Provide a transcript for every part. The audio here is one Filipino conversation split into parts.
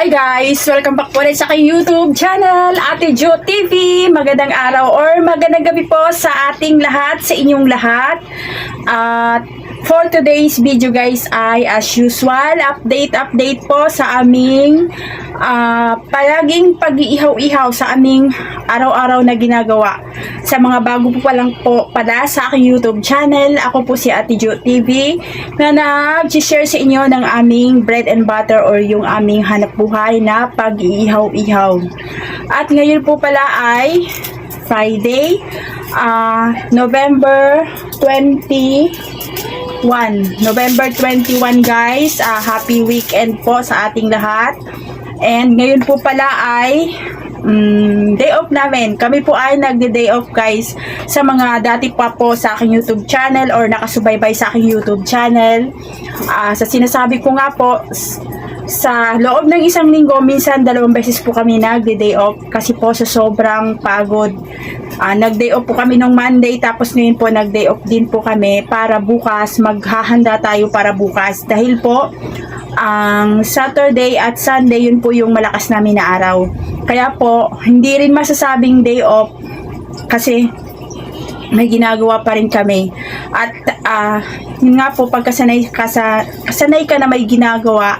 Hi guys! Welcome back po ulit sa aking YouTube channel, Ate Jo TV. Magandang araw or magandang gabi po sa ating lahat, sa inyong lahat. At for today's video guys ay as usual, update po sa aming palaging pag-iihaw-ihaw sa aming araw-araw na ginagawa. Sa mga bago po pa lang po pala sa aking YouTube channel, ako po si Ate Jo TV na nag-share sa inyo ng aming bread and butter or yung aming hanap buhay na pag-iihaw-ihaw. At ngayon po pala ay Friday, November 21 guys. Happy weekend po sa ating lahat. And ngayon po pala ay day off namin. Kami po ay nagde-day off guys sa mga dati pa po sa aking YouTube channel or nakasubaybay sa aking YouTube channel. Sa sinasabi ko nga po, sa loob ng isang linggo, minsan 2 beses po kami nagde-day off kasi po sa sobrang pagod. Nag-day off po kami nung Monday, tapos ngayon po nag-day off din po kami para bukas, maghahanda tayo para bukas. Dahil po, ang Saturday at Sunday, yun po yung malakas namin na araw. Kaya po, hindi rin masasabing day off kasi may ginagawa pa rin kami. At yun nga po, pagkasanay ka na may ginagawa,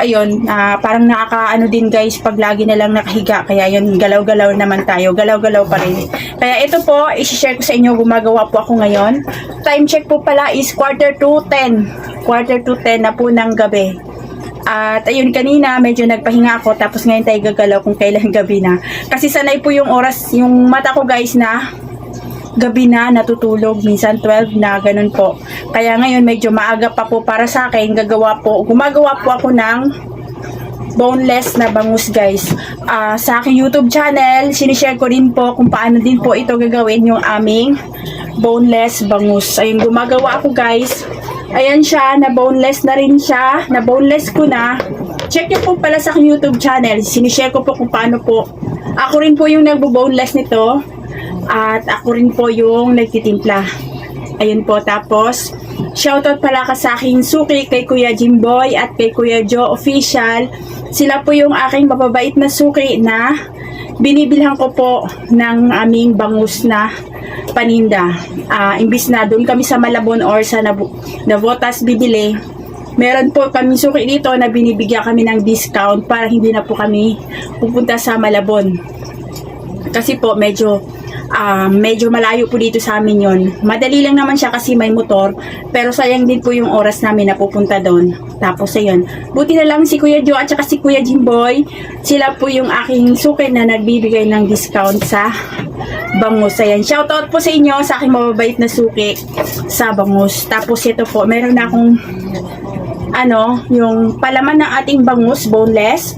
ayun, parang nakakaano din guys pag lagi na lang nakahiga. Kaya yun, galaw-galaw naman tayo. Galaw-galaw pa rin. Kaya ito po, isi-share ko sa inyo, gumagawa po ako ngayon. Time check po pala is 9:45. 9:45 na po ng gabi. At ayun, kanina medyo nagpahinga ako, tapos ngayon tayo gagalaw kung kailan gabi na. Kasi sanay po yung oras, yung mata ko guys na gabi na natutulog, minsan 12 na, ganun po. Kaya ngayon medyo maaga pa po para sa akin, gumagawa po ako ng boneless na bangus guys. Sa aking YouTube channel, sinishare ko din po kung paano din po ito gagawin, yung aming boneless bangus. Ayun, gumagawa ako guys. Ayan siya, na boneless na rin siya, na boneless ko na. Check nyo po pala sa aking YouTube channel, sinishare ko po kung paano po. Ako rin po yung nagbo-boneless nito. At ako rin po yung nagtitimpla. Ayun po, tapos shoutout pala ka sa aking suki kay Kuya Jimboy at kay Kuya Joe Official. Sila po yung aking mababait na suki na binibilhan ko po ng aming bangus na paninda. Imbis na doon kami sa Malabon or sa Navotas bibili, meron po kami suki dito na binibigyan kami ng discount para hindi na po kami pupunta sa Malabon. Kasi po medyo malayo po dito sa amin yon. Madali lang naman siya kasi may motor, pero sayang din po yung oras namin na pupunta doon. Tapos ayun, buti na lang si Kuya Joe at saka si Kuya Jimboy, sila po yung aking suki na nagbibigay ng discount sa bangus. Ayan, shoutout po sa inyo, sa aking mababait na suki sa bangus. Tapos ito po, meron na akong yung palaman ng ating bangus, boneless,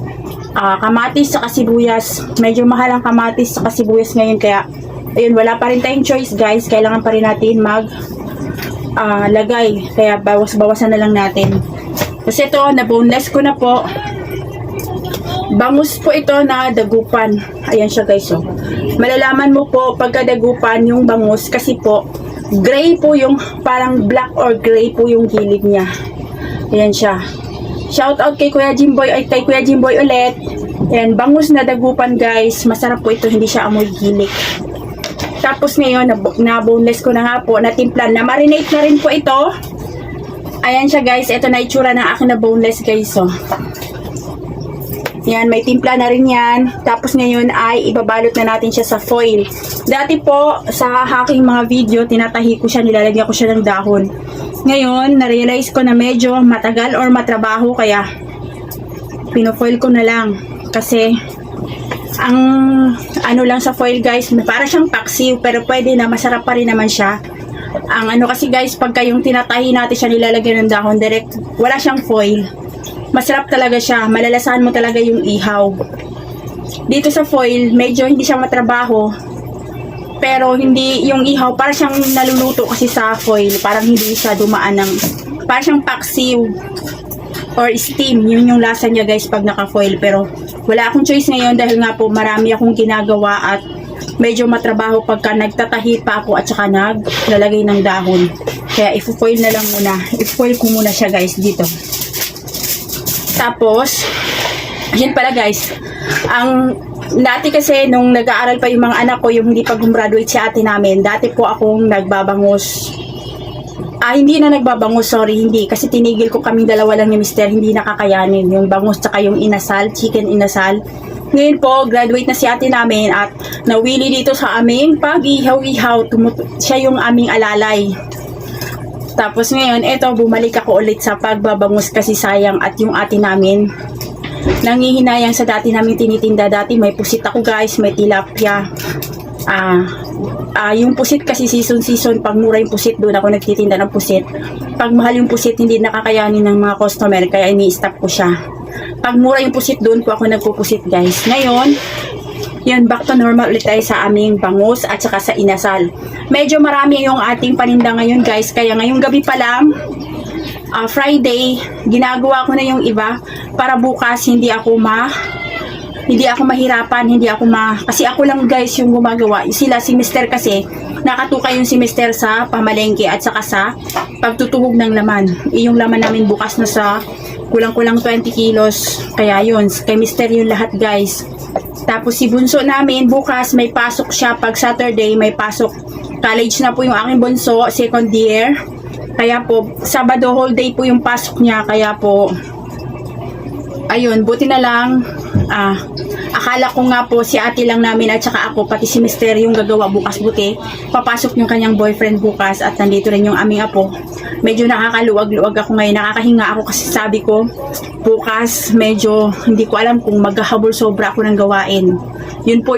kamatis sa sibuyas. Medyo mahal ang kamatis sa sibuyas ngayon, kaya ayun, wala pa rin tayong choice guys. Kailangan pa rin natin lagay. Kaya bawas-bawasan na lang natin. Kasi ito, na boneless ko na po. Bangus po ito na dagupan. Ayan siya guys. Oh. Malalaman mo po pagka dagupan yung bangus kasi po, gray po yung, parang black or gray po yung gilid niya. Ayan siya. Shout out kay Kuya Jimboy ay kay Kuya Jimboy ulit. Ayan, bangus na dagupan guys. Masarap po ito, hindi siya amoy gilik. Tapos ngayon, na boneless ko na nga po, natimplan, na marinate na rin po ito. Ayan siya guys, ito na itsura ng akin na boneless guys. Oh. Yan, may timpla na rin yan. Tapos ngayon ay ibabalot na natin siya sa foil. Dati po, sa aking mga video, tinatahi ko siya, nilalagyan ko siya ng dahon. Ngayon, na-realize ko na medyo matagal or matrabaho, kaya pino-foil ko na lang. Kasi ang lang sa foil guys, para siyang paksiw, pero pwede na, masarap pa rin naman siya. Ang kasi guys, pagka yung tinatahi natin siya, nilalagyan ng dahon, direct, wala siyang foil. Masarap talaga siya, malalasahan mo talaga yung ihaw. Dito sa foil, medyo hindi siya matrabaho, pero hindi yung ihaw, para siyang naluluto kasi sa foil, parang hindi siya dumaan ng, para siyang paksiw or steam, yun yung lasa niya guys pag naka-foil. Pero wala akong choice ngayon dahil nga po marami akong ginagawa at medyo matrabaho pagka nagtatahi pa ako at saka naglalagay ng dahon. Kaya i-foil na lang muna, i-foil ko muna siya guys dito. Tapos Yun pala guys, ang dati kasi nung nag-aaral pa yung mga anak ko, yung hindi pa gumraduate si ate namin, dati po akong nagbabangos. Hindi na nagbabangos, sorry, hindi. Kasi tinigil ko kaming dalawa lang ni Mister, hindi nakakayanin. Yung bangus tsaka yung inasal, chicken inasal. Ngayon po, graduate na si ate namin at nawili dito sa aming pag-ihaw-ihaw. Siya yung aming alalay. Tapos ngayon, eto, bumalik ako ulit sa pagbabangus kasi sayang at yung ate namin nangihinayang sa dati namin tinitinda. Dati may pusit ako guys, may tilapia. Yung pusit kasi season, pag mura yung pusit, doon ako nagtitinda ng pusit. Pag mahal yung pusit, hindi nakakayanin ng mga customer, kaya ini-stop ko siya. Pag mura yung pusit, doon po ako nagpupusit guys. Ngayon, yun, back to normal ulit tayo sa aming bangus at saka sa inasal. Medyo marami yung ating paninda ngayon guys, kaya ngayong gabi pa lang, Friday, ginagawa ko na yung iba para bukas hindi ako mahirapan, kasi ako lang guys yung gumagawa. Sila, si Mister kasi, nakatuka yung si Mister sa pamalengke at saka sa pagtutuhog ng laman. Yung laman namin bukas na sa kulang-kulang 20 kilos. Kaya yun, kay Mister yung lahat guys. Tapos si bunso namin, bukas may pasok siya. Pag Saturday, may pasok. College na po yung aking bunso, second year. Kaya po, Sabado whole day po yung pasok niya. Kaya po, ayun, buti na lang, akala ko nga po si ate lang namin at saka ako, pati si Mister yung gagawa bukas, buti papasok yung kanyang boyfriend bukas at nandito rin yung aming apo. Medyo nakakaluwag-luwag ako ngayon, nakakahinga ako kasi sabi ko bukas medyo hindi ko alam kung maghahabol sobra ako ng gawain. Yun po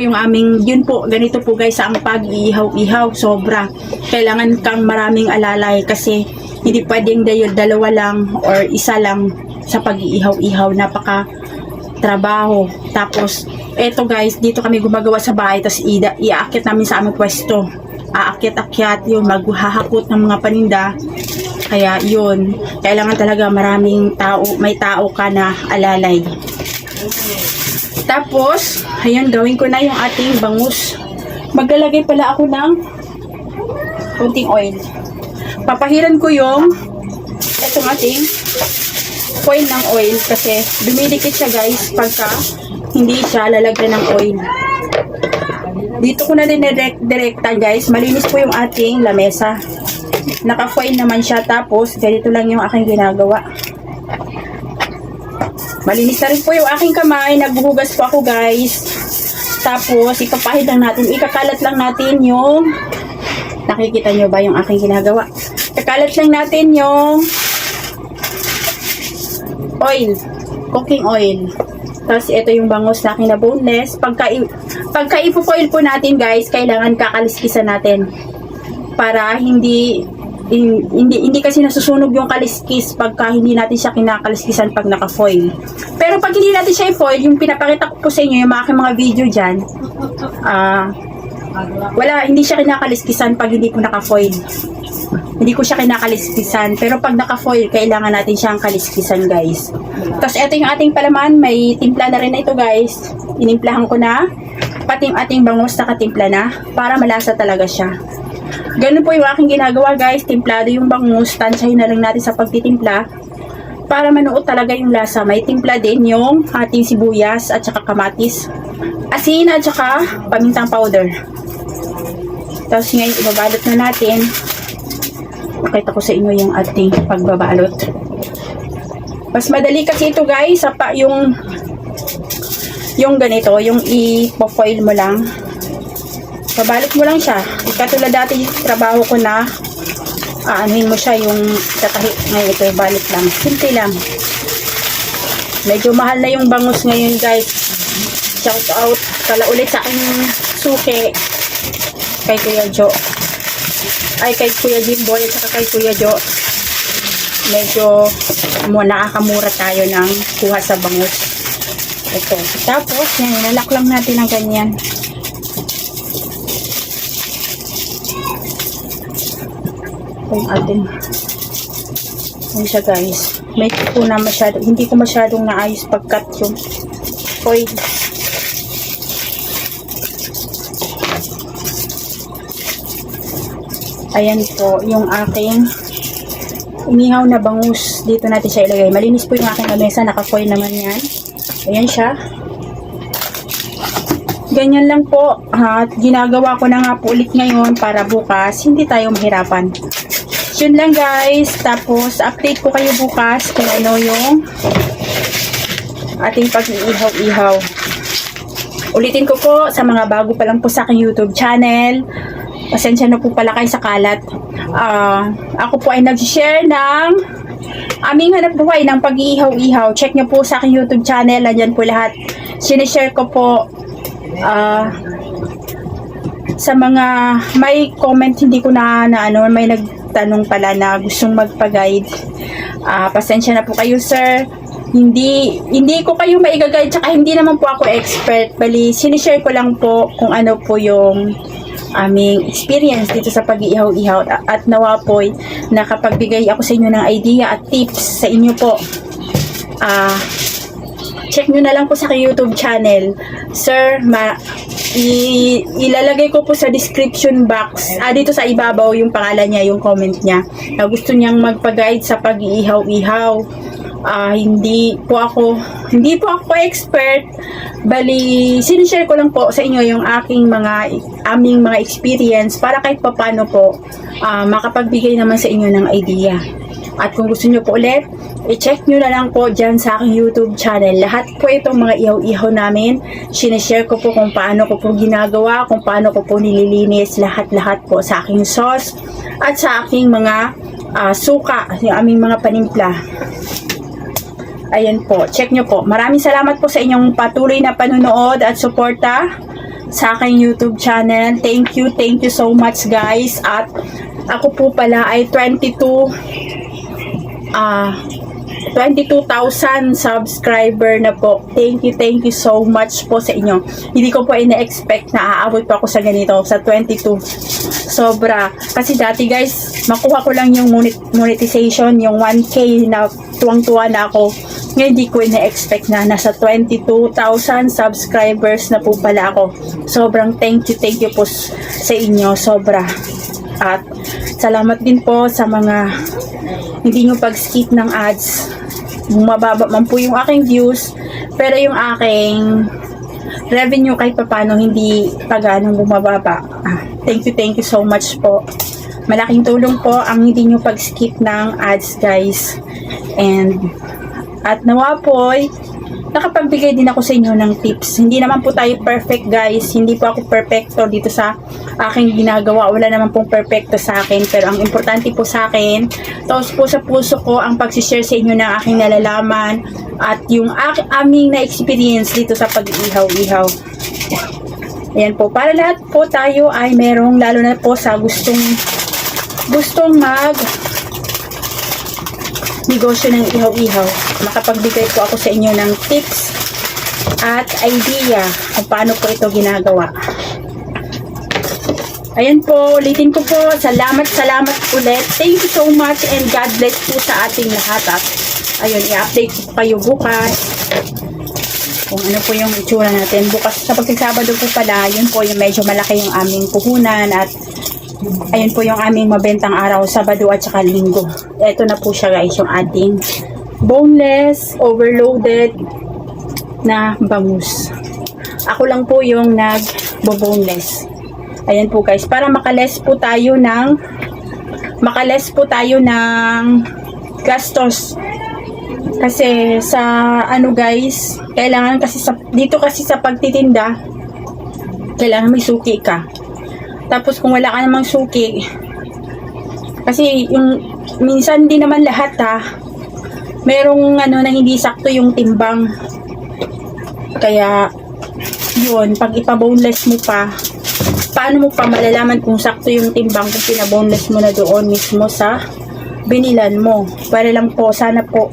ganito po guys ang pag-iihaw-ihaw, sobra. Kailangan kang maraming alalay kasi hindi pwedeng dalawa lang or isa lang sa pag-iihaw-ihaw, napaka trabaho. Tapos eto guys, dito kami gumagawa sa bahay, tapos iaakit namin sa aming pwesto, aakyat-akyat yun, maghahakot ng mga paninda. Kaya yun, kailangan talaga maraming tao, may tao ka na alalay. Tapos ayun, gawin ko na yung ating bangus. Maglalagay pala ako ng kunting oil. Papahiran ko yung etong ating coil ng oil kasi dumidikit siya guys pagka hindi siya lalagyan ng oil. Dito ko na din direkta guys, malinis po yung ating lamesa. Naka-foil naman siya, tapos ganito lang yung aking ginagawa. Malinis na rin po yung aking kamay, nagbuhugas po ako guys. Tapos ipapahid lang natin, ikakalat lang natin yung, nakikita nyo ba yung aking ginagawa? Ikakalat lang natin yung oil, cooking oil. Tapos ito yung bangus na aking na boneless. Pagka ipo-foil po natin guys, kailangan kakaliskisan natin para hindi kasi nasusunog yung kaliskis pagka hindi natin siya kinakaliskisan pag naka-foil. Pero pag hindi natin siya i-foil, yung pinapakita ko po sa inyo yung mga video dyan, hindi siya kinakaliskisan pag hindi po naka-foil. Hindi ko siya kinakaliskisan. Pero pag naka-foil, kailangan natin siyang kaliskisan guys. Tapos ito yung ating palaman. May timpla na rin na ito guys. Inimplahan ko na. Pati yung ating bangus nakatimpla na. Para malasa talaga siya. Ganun po yung aking ginagawa guys. Timplado yung bangus. Tansyahin na lang natin sa pagtitimpla. Para manuot talaga yung lasa. May timpla din yung ating sibuyas at saka kamatis. Asin at saka pamintang powder. Tapos ngayon ibabalot na natin. Pakita ko sa inyo yung ating pagbabalot. Mas madali kasi ito guys, yung ganito, yung i-foil mo lang. Babalot mo lang siya. Katulad dati trabaho ko na aanuhin mo siya yung tatahi. Ngayon ito, balot lang. Simple lang. Medyo mahal na yung bangus ngayon guys. Shout out pala ulit sa aking suki kay Kuya Jo. Kay Kuya Jimboy at saka kay Kuya Jo. Medyo nakakamura tayo ng kuha sa bangus. Ito. Tapos, yan, ilalak lang natin ng ganyan. Ito yung ating yun siya guys. Hindi ko masyadong naayos pag-cut yung foil. Ayan po, yung aking inihaw na bangus. Dito natin siya ilagay. Malinis po yung aking lamesa. Naka-foil naman yan. Ayan siya. Ganyan lang po. At ginagawa ko na nga po ulit ngayon para bukas hindi tayo mahirapan. Yun lang guys. Tapos update ko kayo bukas kung ano yung ating pag-iihaw-ihaw. Ulitin ko po sa mga bago pa lang po sa aking YouTube channel. Pasensya na po pala kayo sa kalat. Ako po ay nag-share ng aming hanap buhay ng pag-iihaw-ihaw. Check nyo po sa aking YouTube channel. Nandyan po lahat. Sinishare ko po sa mga may comment, hindi ko na ano, may nagtanong pala na gustong magpa-guide. Pasensya na po kayo sir. Hindi ko kayo maiga-guide, tsaka hindi naman po ako expert. Bali, sinishare ko lang po kung ano po yung aming experience dito sa pag-iihaw-ihaw at nawa po nakapagbigay ako sa inyo ng idea at tips sa inyo po. Check nyo na lang po sa YouTube channel. Sir, ilalagay ko po sa description box, dito sa ibabaw yung pangalan niya, yung comment niya, na gusto niyang magpa-guide sa pag-iihaw-ihaw. Hindi po ako expert. Bali, sinishare ko lang po sa inyo yung aming mga experience para kahit papano po makapagbigay naman sa inyo ng idea. At kung gusto nyo po ulit, i-check nyo na lang po dyan sa aking YouTube channel. Lahat po itong mga ihaw-ihaw namin, sinishare ko po kung paano ko po ginagawa, kung paano ko po nililinis, lahat-lahat po sa aking sauce at sa aking mga suka, yung aming mga panimpla. Ayan po, check nyo po. Maraming salamat po sa inyong patuloy na panunood at suporta sa aking YouTube channel. Thank you so much guys. At ako po pala ay 22,000 subscriber na po. Thank you so much po sa inyo. Hindi ko po ina-expect na aabot pa ako sa ganito, sa 22. Sobra. Kasi dati guys, makuha ko lang yung monetization, yung 1K na tuwang-tuwa na ako. Ngayon hindi ko ina-expect na nasa 22,000 subscribers na po pala ako. Sobrang thank you po sa inyo. Sobra. At salamat din po sa mga hindi nyo pag-skip ng ads. Mababa man po yung aking views, pero yung aking revenue kahit papano hindi paganong bumababa. Thank you so much po. Malaking tulong po ang hindi nyo pag-skip ng ads guys. At nawa po nakapagbigay din ako sa inyo ng tips. Hindi naman po tayo perfect guys. Hindi po ako perfecto dito sa aking ginagawa. Wala naman pong perfecto sa akin. Pero ang importante po sa akin, taos po sa puso ko ang pag-share sa inyo ng aking nalalaman at yung aming na-experience dito sa pag-ihaw-ihaw. Ayan po. Para lahat po tayo ay merong, lalo na po sa gustong negosyo ng ihaw-ihaw. Makapagbigay po ako sa inyo ng tips at idea kung paano po ito ginagawa. Ayan po, ulitin ko po. Salamat ulit. Thank you so much and God bless po sa ating lahat. At ayun, i-update ko kayo bukas kung ano po yung itsura natin. Bukas sa pagsasabado po pala, yun po yung medyo malaki yung aming puhunan at ayun po yung aming mabentang araw, Sabado at saka Linggo. Ito na po siya guys, yung ating boneless, overloaded na bangus. Ako lang po yung nag-boneless. Ayan po guys, para makales po tayo ng gastos. Kasi sa ano guys, kailangan kasi dito kasi sa pagtitinda, kailangan may suki ka. Tapos kung wala ka namang suki, kasi yung minsan din naman lahat merong ano na hindi sakto yung timbang. Kaya yun, pag ipa-boneless mo pa, paano mo pa malalaman kung sakto yung timbang kung pinaboneless mo na doon mismo sa binilan mo? Para lang po, sana po,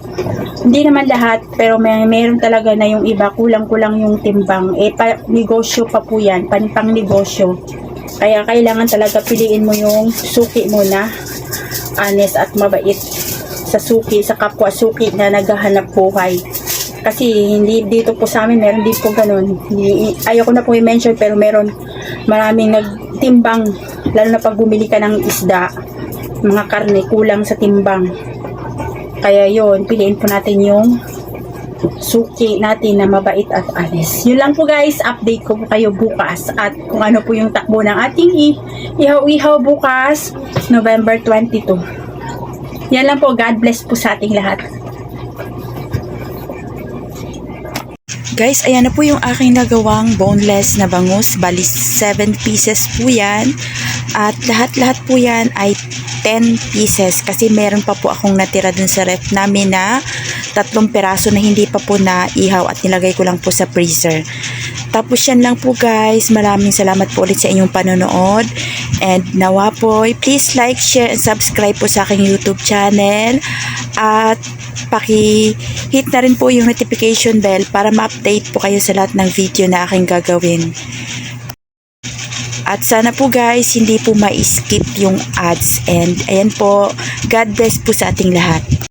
hindi naman lahat, pero meron talaga na yung iba, kulang-kulang yung timbang. Negosyo pa po yan, pang negosyo. Kaya kailangan talaga piliin mo yung suki mo na honest at mabait sa suki, sa kapwa suki na naghahanap buhay. Kasi hindi dito po sa amin, meron din po ganun. Ayoko na po i-mention, pero maraming nagtimbang, lalo na pag bumili ka ng isda, mga karne, kulang sa timbang. Kaya yon, piliin po natin yung suki natin na mabait at honest. Yun lang po guys, update ko po kayo bukas at kung ano po yung takbo ng ating ihaw-ihaw bukas, November 22. Yan lang po, God bless po sa ating lahat. Guys, ayan na po yung aking nagawang boneless na bangus. Bali, 7 pieces po yan. At lahat-lahat po yan ay 10 pieces. Kasi meron pa po akong natira dun sa ref namin na 3 peraso na hindi pa po na ihaw at nilagay ko lang po sa freezer. Tapos yan lang po guys. Maraming salamat po ulit sa inyong panonood. And nawa po, please like, share, and subscribe po sa aking YouTube channel. At paki-hit na rin po yung notification bell para ma-update po kayo sa lahat ng video na aking gagawin. At sana po guys, hindi po ma-skip yung ads. And ayan po, God bless po sa ating lahat.